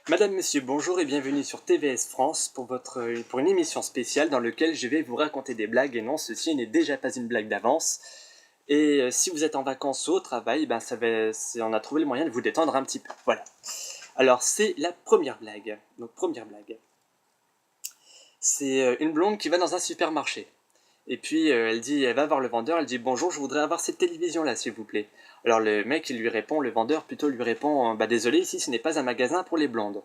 Madame, Monsieur, bonjour et bienvenue sur TVS France pour une émission spéciale dans laquelle je vais vous raconter des blagues et non, ceci n'est déjà pas une blague d'avance. Et si vous êtes en vacances ou au travail, on a trouvé le moyen de vous détendre un petit peu. Voilà. Alors c'est la première blague. Donc première blague. C'est une blonde qui va dans un supermarché. Et puis elle va voir le vendeur, elle dit bonjour, je voudrais avoir cette télévision là s'il vous plaît. Alors le mec il lui répond, le vendeur plutôt lui répond bah désolé ici ce n'est pas un magasin pour les blondes.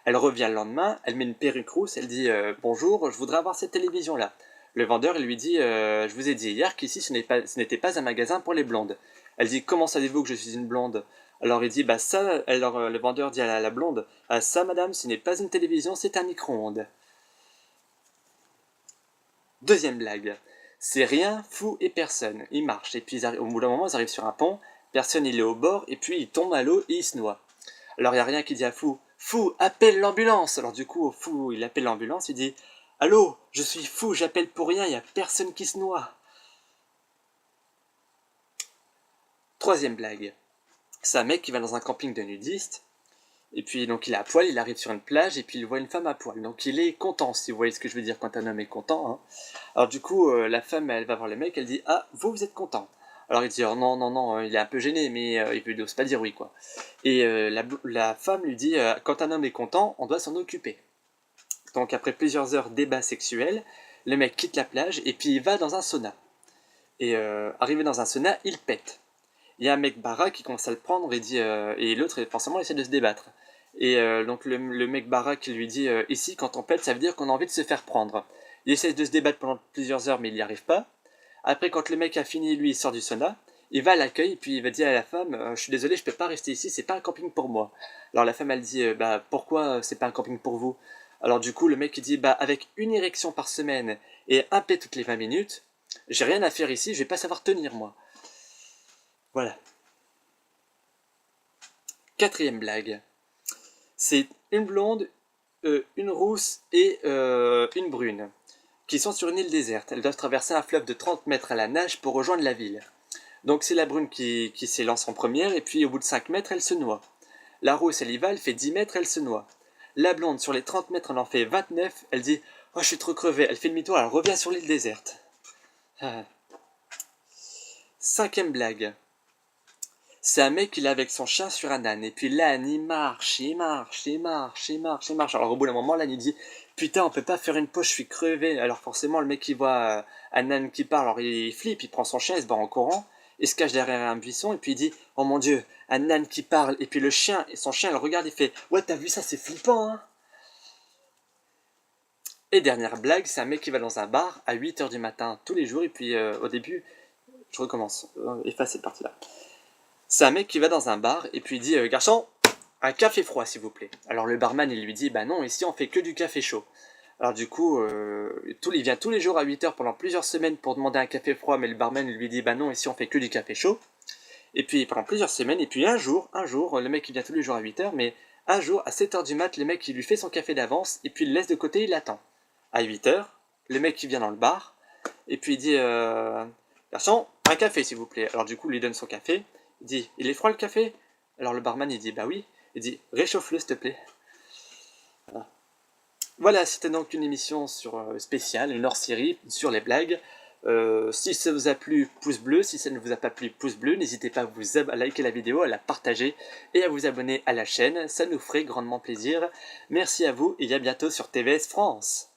Elle revient le lendemain, elle met une perruque rousse, elle dit bonjour, je voudrais avoir cette télévision là. Le vendeur il lui dit je vous ai dit hier qu'ici ce n'était pas un magasin pour les blondes. Elle dit comment savez-vous que je suis une blonde? Alors il dit bah ça, alors le vendeur dit à la blonde ah, ça madame ce n'est pas une télévision c'est un micro-ondes. Deuxième blague. C'est rien, fou et personne. Ils marchent et puis au bout d'un moment ils arrivent sur un pont, personne il est au bord et puis il tombe à l'eau et il se noie. Alors il n'y a rien qui dit à fou, fou, appelle l'ambulance. Alors du coup fou il appelle l'ambulance, il dit allô, je suis fou, j'appelle pour rien, il n'y a personne qui se noie. Troisième blague. C'est un mec qui va dans un camping de nudistes. Et puis donc il est à poil, il arrive sur une plage et puis il voit une femme à poil. Donc il est content, si vous voyez ce que je veux dire quand un homme est content. Hein. Alors du coup la femme elle va voir le mec, elle dit ah vous êtes content. Alors il dit oh, non non non, il est un peu gêné mais il n'ose pas dire oui quoi. Et la femme lui dit quand un homme est content on doit s'en occuper. Donc après plusieurs heures débat sexuel, le mec quitte la plage et puis il va dans un sauna. Et arrivé dans un sauna il pète. Il y a un mec bara qui commence à le prendre et dit et l'autre forcément essaie de se débattre. Et donc le mec bara qui lui dit ici quand on pète ça veut dire qu'on a envie de se faire prendre. Il essaie de se débattre pendant plusieurs heures mais il n'y arrive pas. Après quand le mec a fini lui il sort du sauna, il va à l'accueil et puis il va dire à la femme je suis désolé je peux pas rester ici c'est pas un camping pour moi. Alors la femme elle dit bah pourquoi c'est pas un camping pour vous? Alors du coup le mec il dit bah avec une érection par semaine et un pet toutes les 20 minutes, j'ai rien à faire ici je vais pas savoir tenir moi. Voilà. Quatrième blague. C'est une blonde, une rousse et une brune qui sont sur une île déserte. Elles doivent traverser un fleuve de 30 mètres à la nage pour rejoindre la ville. Donc c'est la brune qui s'élance en première et puis au bout de 5 mètres elle se noie. La rousse elle y va, elle fait 10 mètres, elle se noie. La blonde sur les 30 mètres elle en fait 29, elle dit oh je suis trop crevée, elle fait demi-tour, elle revient sur l'île déserte. Ah. Cinquième blague. C'est un mec qui est avec son chien sur un âne. Et puis l'âne, il marche, il marche, il marche, il marche, il marche. Alors au bout d'un moment, l'âne, il dit putain, on peut pas faire une pause, je suis crevé. Alors forcément, le mec, il voit un âne qui parle. Alors il flippe, il prend son chien, il se barre en courant. Il se cache derrière un buisson. Et puis il dit oh mon dieu, un âne qui parle. Et puis le chien, et son chien, il le regarde, il fait ouais, t'as vu ça, c'est flippant, hein. Et dernière blague, c'est un mec qui va dans un bar à 8 h du matin tous les jours. Et puis au début, je recommence. Efface cette partie-là. C'est un mec qui va dans un bar et puis il dit garçon, un café froid s'il vous plaît. Alors le barman il lui dit bah non ici on fait que du café chaud. Alors du coup il vient tous les jours à 8 h pendant plusieurs semaines pour demander un café froid mais le barman il lui dit bah non ici on fait que du café chaud. Et puis pendant plusieurs semaines et puis un jour le mec il vient tous les jours à 8 h mais un jour à 7 h du mat le mec il lui fait son café d'avance et puis il le laisse de côté il attend. À 8 h le mec il vient dans le bar et puis il dit garçon un café s'il vous plaît. Alors du coup il lui donne son café. Il dit, il est froid le café? Alors le barman il dit, bah oui. Il dit, réchauffe-le s'il te plaît. Voilà, c'était donc une émission spéciale, une hors-série sur les blagues. Si ça vous a plu, pouce bleu. Si ça ne vous a pas plu, pouce bleu. N'hésitez pas à liker la vidéo, à la partager et à vous abonner à la chaîne. Ça nous ferait grandement plaisir. Merci à vous et à bientôt sur TVS France.